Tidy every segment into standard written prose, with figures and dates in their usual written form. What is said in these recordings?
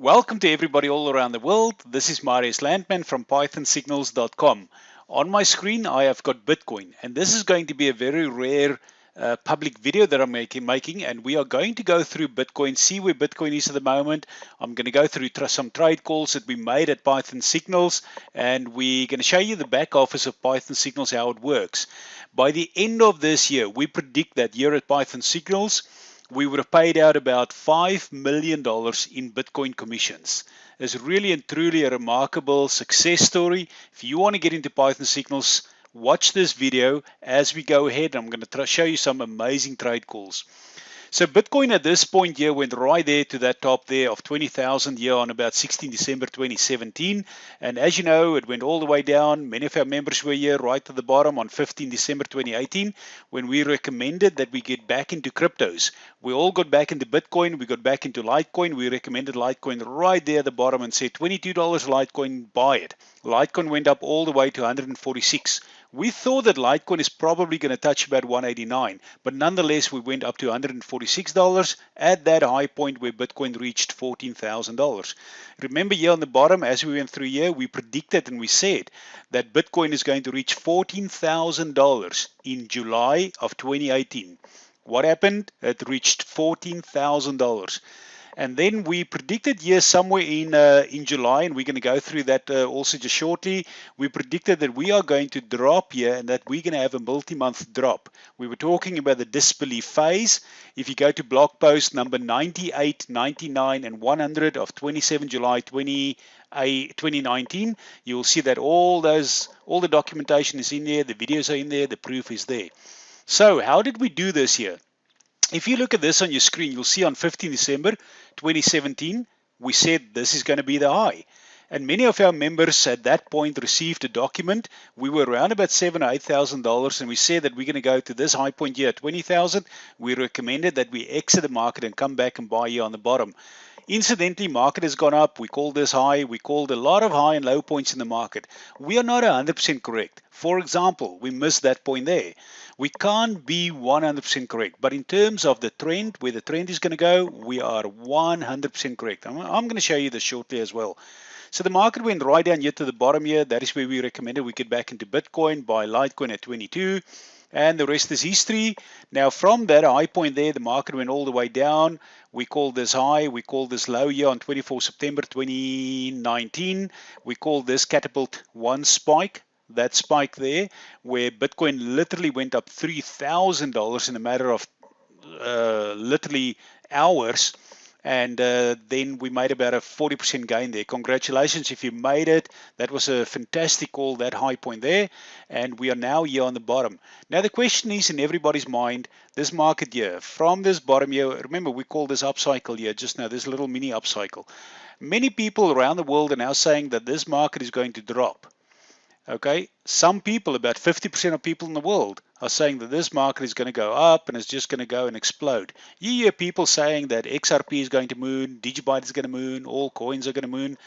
Welcome to everybody all around the world. This is Marius Landman from pythonsignals.com. On my screen, I have got Bitcoin, and this is going to be a very rare public video that I'm making, and we are going to go through Bitcoin, see where Bitcoin is at the moment. I'm going to go through some trade calls that we made at Python Signals, and we're going to show you the back office of Python Signals, how it works. By the end of this year, we predict that here at Python Signals, we would have paid out about $5 million in Bitcoin commissions. It's really and truly a remarkable success story. If you want to get into Python Signals, watch this video as we go ahead. I'm going to show you some amazing trade calls. So Bitcoin at this point here went right there to that top there of 20,000 here on about 16 December 2017. And as you know, it went all the way down. Many of our members were here right at the bottom on 15 December 2018 when we recommended that we get back into cryptos. We all got back into Bitcoin. We got back into Litecoin. We recommended Litecoin right there at the bottom and said $22 Litecoin, buy it. Litecoin went up all the way to 146. We thought that Litecoin is probably going to touch about 189, but nonetheless, we went up to $146 at that high point where Bitcoin reached $14,000. Remember here on the bottom, as we went through here, we predicted and we said that Bitcoin is going to reach $14,000 in July of 2018. What happened? It reached $14,000. And then we predicted here somewhere in July, and we're going to go through that also just shortly. We predicted that we are going to drop here and that we're going to have a multi-month drop. We were talking about the disbelief phase. If you go to blog post number 98, 99, and 100 of 27 July 2019, you'll see that all the documentation is in there, the videos are in there, the proof is there. So how did we do this here? If you look at this on your screen, you'll see on 15 December 2017, we said this is going to be the high. And many of our members at that point received a document. We were around about $7,000 or $8,000, and we said that we're going to go to this high point here at 20,000. We recommended that we exit the market and come back and buy here on the bottom. Incidentally, market has gone up. We called this high. We called a lot of high and low points in the market. We are not 100% correct. For example, we missed that point there. We can't be 100% correct. But in terms of the trend, where the trend is going to go, we are 100% correct. I'm going to show you this shortly as well. So the market went right down here to the bottom here. That is where we recommended we get back into Bitcoin, buy Litecoin at 22. And the rest is history. Now from that high point there, the market went all the way down. We called this high, we called this low here on 24 September 2019. We called this catapult one spike, that spike there, where Bitcoin literally went up $3,000 in a matter of literally hours. And then we made about a 40% gain there. Congratulations if you made it. That was a fantastic call, that high point there. And we are now here on the bottom. Now the question is in everybody's mind, this market here, from this bottom here, remember we call this upcycle here just now, this little mini upcycle. Many people around the world are now saying that this market is going to drop. Okay, some people, about 50% of people in the world, are saying that this market is going to go up and it's just going to go and explode. You hear people saying that XRP is going to moon, Digibyte is going to moon, all coins are going to moon.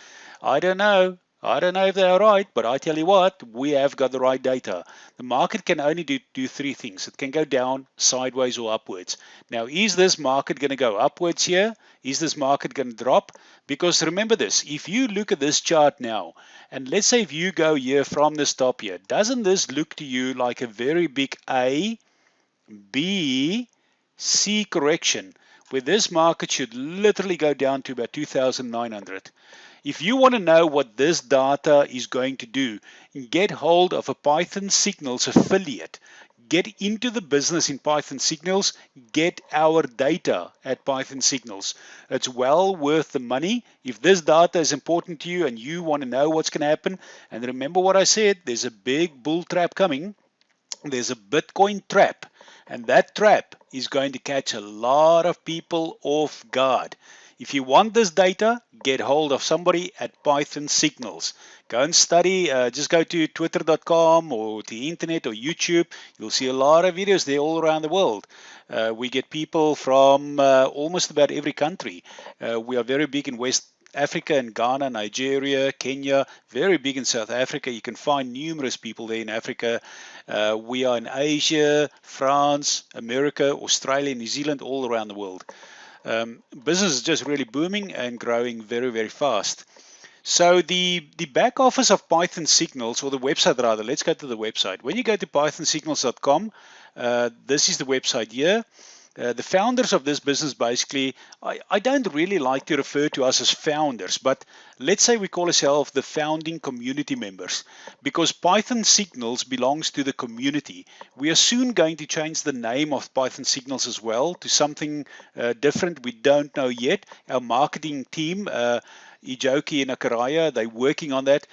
I don't know. I don't know if they are right, but I tell you what, we have got the right data. The market can only do three things. It can go down, sideways, or upwards. Now, is this market going to go upwards here? Is this market going to drop? Because remember this, if you look at this chart now, and let's say if you go here from this top here, doesn't this look to you like a very big A, B, C correction, where this market should literally go down to about 2,900? If you want to know what this data is going to do, get hold of a Python Signals affiliate. Get into the business in Python Signals. Get our data at Python Signals. It's well worth the money. If this data is important to you and you want to know what's going to happen, and remember what I said, there's a big bull trap coming. There's a Bitcoin trap, and that trap is going to catch a lot of people off guard. If you want this data, get hold of somebody at Python Signals. Go and study, just go to twitter.com or the internet or YouTube. You'll see a lot of videos there all around the world. We get people from almost about every country. We are very big in West Africa and Ghana, Nigeria, Kenya, very big in South Africa. You can find numerous people there in Africa. We are in Asia, France, America, Australia, New Zealand, all around the world. Business is just really booming and growing very, very fast. So the back office of Python Signals, or the website rather, let's go to the website. When you go to pythonsignals.com, this is the website here. The founders of this business, basically, I don't really like to refer to us as founders, but let's say we call ourselves the founding community members, because Python Signals belongs to the community. We are soon going to change the name of Python Signals as well to something different. We don't know yet. Our marketing team, Ijoki and Akaraya, they're working on that.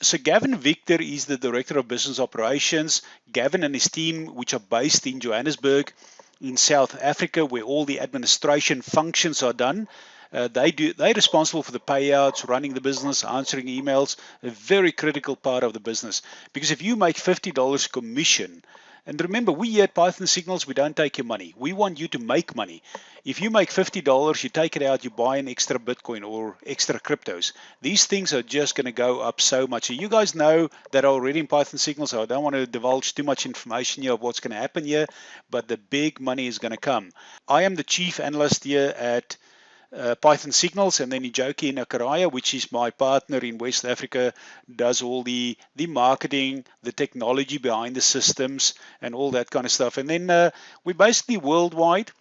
So Gavin Victor is the Director of Business Operations. Gavin and his team, which are based in Johannesburg, in South Africa, where all the administration functions are done. They're responsible for the payouts, running the business, answering emails, a very critical part of the business. Because if you make $50 commission, and remember, we here at Python Signals, we don't take your money. We want you to make money. If you make $50, you take it out, you buy an extra Bitcoin or extra cryptos. These things are just going to go up so much. So you guys know that already in Python Signals, so I don't want to divulge too much information here of what's going to happen here, but the big money is going to come. I am the chief analyst here at Python Signals, and then Ijoki Nakaraya, which is my partner in West Africa, does all the marketing, the technology behind the systems, and all that kind of stuff. And then we're basically worldwide.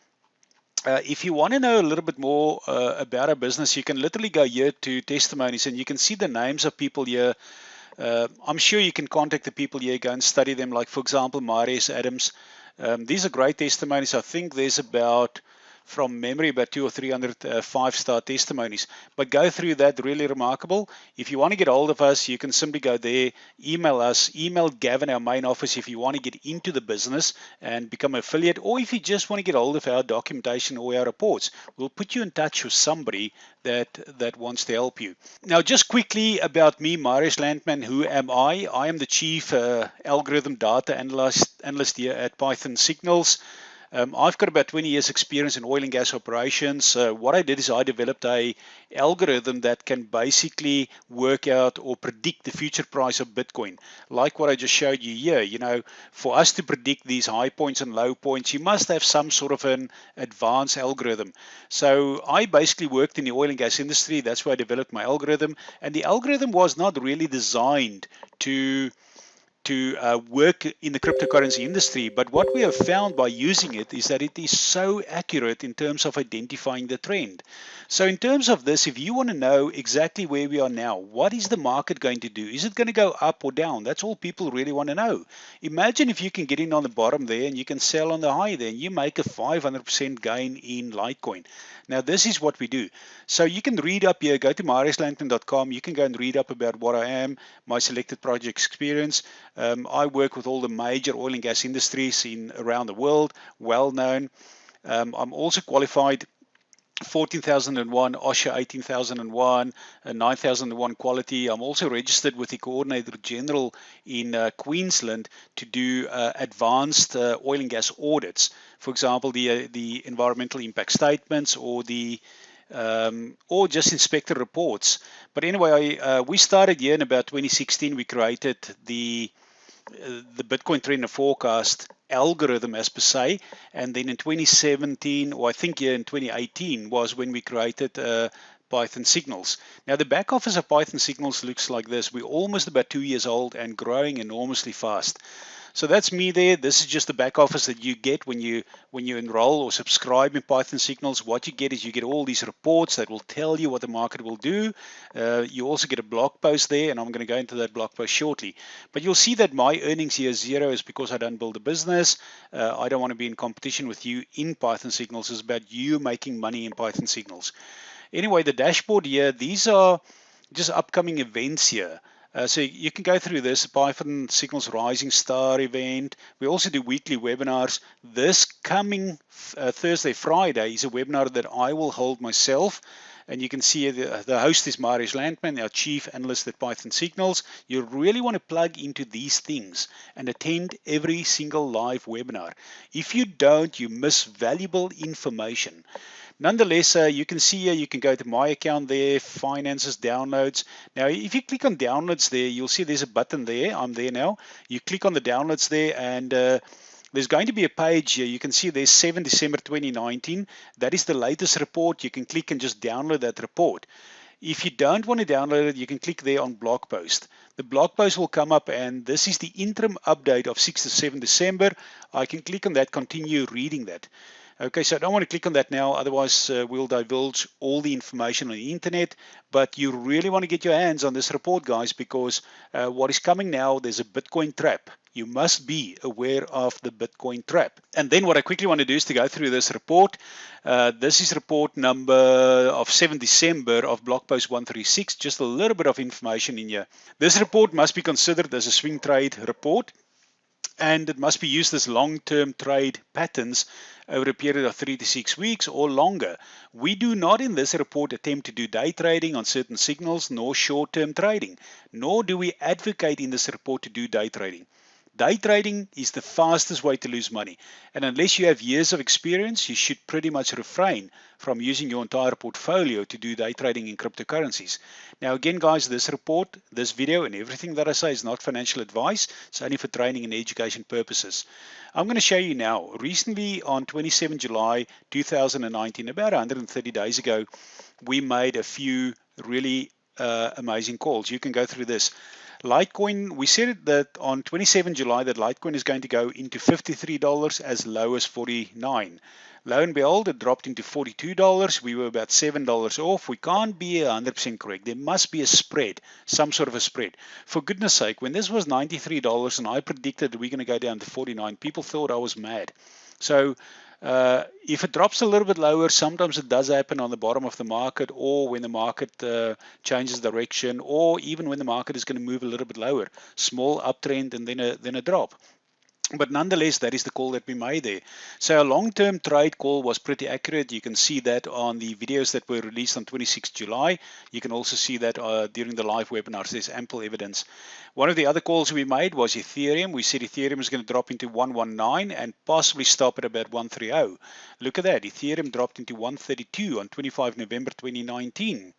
If you want to know a little bit more about our business, you can literally go here to testimonies, and you can see the names of people here. I'm sure you can contact the people here, go and study them, like, for example, Marius Adams. These are great testimonies. I think there's about, from memory, about 200 or 300 5-star testimonies. But go through that, really remarkable. If you want to get hold of us, you can simply go there, email us, email Gavin, our main office, if you want to get into the business and become an affiliate, or if you just want to get hold of our documentation or our reports. We'll put you in touch with somebody that wants to help you. Now, just quickly about me, Marius Landman, who am I? I am the chief algorithm data analyst here at Python Signals. I've got about 20 years experience in oil and gas operations. What I did is I developed a algorithm that can basically work out or predict the future price of Bitcoin. Like what I just showed you here, you know, for us to predict these high points and low points, you must have some sort of an advanced algorithm. So I basically worked in the oil and gas industry. That's where I developed my algorithm. And the algorithm was not really designed to work in the cryptocurrency industry. But what we have found by using it is that it is so accurate in terms of identifying the trend. So in terms of this, if you want to know exactly where we are now, what is the market going to do? Is it going to go up or down? That's all people really want to know. Imagine if you can get in on the bottom there and you can sell on the high there, and you make a 500% gain in Litecoin. Now, this is what we do. So you can read up here, go to mariuslandman.com. You can go and read up about what I am, my selected project experience. I work with all the major oil and gas industries around the world, well known. I'm also qualified 14,001, OSHA 18,001, 9,001 quality. I'm also registered with the Coordinator General in Queensland to do advanced oil and gas audits. For example, the environmental impact statements or just inspector reports. But anyway, we started here in about 2016. We created the Bitcoin trend and forecast algorithm as per se, and then in 2017, or I think in 2018, was when we created Python Signals. Now the back office of Python Signals looks like this. We're almost about 2 years old and growing enormously fast. So that's me there. This is just the back office that you get when you enroll or subscribe in Python Signals. What you get is you get all these reports that will tell you what the market will do. You also get a blog post there, and I'm going to go into that blog post shortly. But you'll see that my earnings here is zero is because I don't build a business. I don't want to be in competition with you in Python Signals. It's about you making money in Python Signals. Anyway, the dashboard here, these are just upcoming events here. So you can go through this Python Signals Rising Star event. We also do weekly webinars. This coming Thursday, Friday is a webinar that I will hold myself. And you can see the host is Marius Landman, our chief analyst at Python Signals. You really want to plug into these things and attend every single live webinar. If you don't, you miss valuable information. Nonetheless, you can see here, you can go to my account there, finances, downloads. Now, if you click on downloads there, you'll see there's a button there. I'm there now. You click on the downloads there, and there's going to be a page here. You can see there's 7 December 2019. That is the latest report. You can click and just download that report. If you don't want to download it, you can click there on blog post. The blog post will come up, and this is the interim update of 6 to 7 December. I can click on that, continue reading that. Okay, so I don't want to click on that now, otherwise we'll divulge all the information on the internet, but you really want to get your hands on this report, guys, because what is coming now, there's a Bitcoin trap. You must be aware of the Bitcoin trap. And then what I quickly want to do is to go through this report. This is report number of 7 December of blog post 136, just a little bit of information in here. This report must be considered as a swing trade report, and it must be used as long-term trade patterns over a period of 3 to 6 weeks or longer. We do not in this report attempt to do day trading on certain signals, nor short-term trading, nor do we advocate in this report to do day trading. Day trading is the fastest way to lose money, and unless you have years of experience, you should pretty much refrain from using your entire portfolio to do day trading in cryptocurrencies. Now again, guys, this report, this video, and everything that I say is not financial advice. It's only for training and education purposes. I'm going to show you now. Recently, on 27 July 2019, about 130 days ago, we made a few really amazing calls. You can go through this. Litecoin, we said that on 27 July that Litecoin is going to go into $53 as low as 49. Lo and behold, it dropped into $42. We were about $7 off. We can't be 100% correct. There must be a spread, some sort of a spread. For goodness sake, when this was $93 and I predicted we're going to go down to 49, people thought I was mad. So if it drops a little bit lower, sometimes it does happen on the bottom of the market, or when the market changes direction, or even when the market is going to move a little bit lower. Small uptrend and then a drop. But nonetheless, that is the call that we made there. So a long-term trade call was pretty accurate. You can see that on the videos that were released on 26 July. You can also see that during the live webinars. There's ample evidence. One of the other calls we made was Ethereum. We said Ethereum is going to drop into 119 and possibly stop at about 130. Look at that. Ethereum dropped into 132 on 25 November 2019.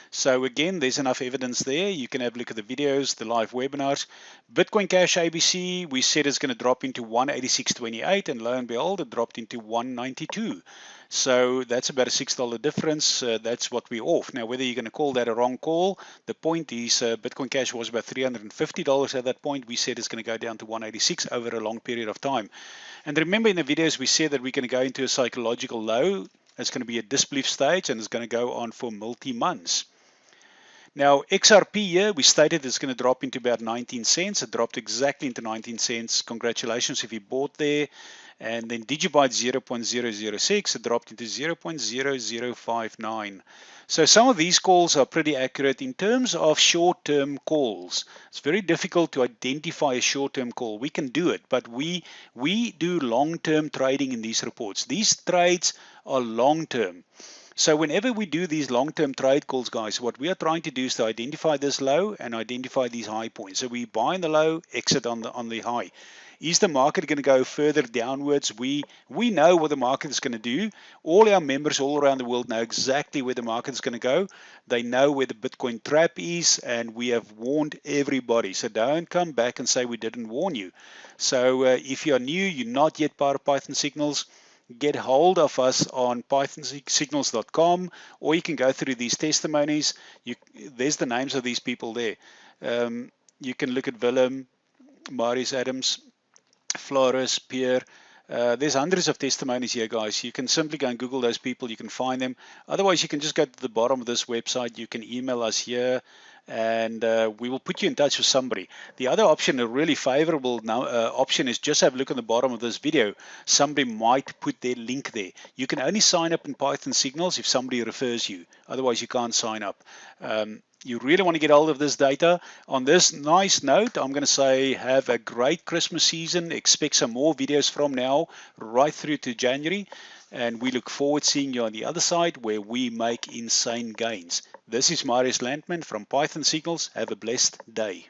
So again, there's enough evidence there. You can have a look at the videos, the live webinars. Bitcoin Cash ABC, we said it's going to drop into 186.28, and lo and behold, it dropped into 192. So that's about a $6 difference. That's what we're off. Now, whether you're going to call that a wrong call, the point is Bitcoin Cash was about $350 at that point. We said it's going to go down to 186 over a long period of time. And remember in the videos, we said that we're going to go into a psychological low. It's going to be a disbelief stage, and it's going to go on for multi-months. Now, XRP here, we stated it's going to drop into about 19 cents. It dropped exactly into 19 cents. Congratulations if you bought there. And then Digibyte 0.006, it dropped into 0.0059. So some of these calls are pretty accurate. In terms of short-term calls, it's very difficult to identify a short-term call. We can do it, but we do long-term trading in these reports. These trades are long-term. So whenever we do these long-term trade calls, guys, what we are trying to do is to identify this low and identify these high points. So we buy in the low, exit on the high. Is the market going to go further downwards? We know what the market is going to do. All our members all around the world know exactly where the market is going to go. They know where the Bitcoin trap is, and we have warned everybody. So don't come back and say we didn't warn you. So if you're new, you're not yet part of Python Signals, get hold of us on pythonsignals.com, or you can go through these testimonies. There's the names of these people there. You can look at Willem, Marius Adams, Flores, Pierre. There's hundreds of testimonies here, guys. You can simply go and Google those people. You can find them. Otherwise, you can just go to the bottom of this website. You can email us here, and we will put you in touch with somebody. The other option, a really favorable option, is just have a look on the bottom of this video. Somebody might put their link there. You can only sign up in Python Signals if somebody refers you. Otherwise, you can't sign up. You really want to get hold of this data. On this nice note, I'm going to say have a great Christmas season. Expect some more videos from now right through to January. And we look forward to seeing you on the other side where we make insane gains. This is Marius Landman from Python Signals. Have a blessed day.